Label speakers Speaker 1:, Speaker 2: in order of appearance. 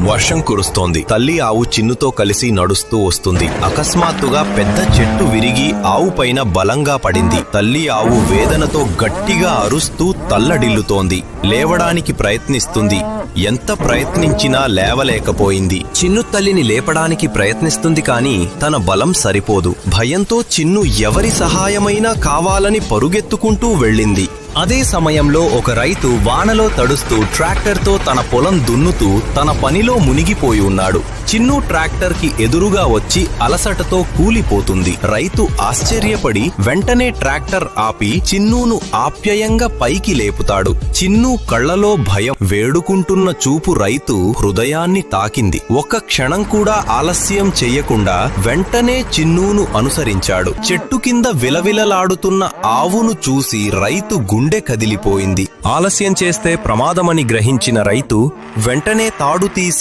Speaker 1: వర్షం కురుస్తోంది. తల్లి ఆవు చిన్నుతో కలిసి నడుస్తూ వస్తుంది. అకస్మాత్తుగా పెద్ద చెట్టు విరిగి ఆవు పైన బలంగా పడింది. తల్లి ఆవు వేదనతో గట్టిగా అరుస్తూ తల్లడిల్లుతోంది. లేవడానికి ప్రయత్నిస్తుంది. ఎంత ప్రయత్నించినా లేవలేకపోయింది. చిన్ను తల్లిని లేపడానికి ప్రయత్నిస్తుంది కాని తన బలం సరిపోదు. భయంతో చిన్ను ఎవరి సహాయమైనా కావాలని పరుగెత్తుకుంటూ వెళ్ళింది. అదే సమయంలో ఒక రైతు వానలో తడుస్తూ ట్రాక్టర్తో తన పొలం దున్నుతూ తన పనిలో మునిగిపోయి ఉన్నాడు. చిన్ను ట్రాక్టర్ కి ఎదురుగా వచ్చి అలసటతో కూలిపోతుంది. రైతు ఆశ్చర్యపడి వెంటనే ట్రాక్టర్ ఆపి చిన్నును ఆప్యాయంగా పైకి లేపుతాడు. చిన్ను కళ్లలో భయం, వేడుకుంటున్న చూపు రైతు హృదయాన్ని తాకింది. ఒక్క క్షణం కూడా ఆలస్యం చెయ్యకుండా వెంటనే చిన్నును అనుసరించాడు. చెట్టు కింద విలవిలలాడుతున్న ఆవును చూసి రైతు గుండె కదిలిపోయింది. ఆలస్యం చేస్తే ప్రమాదమని గ్రహించిన రైతు వెంటనే తాడు తీసి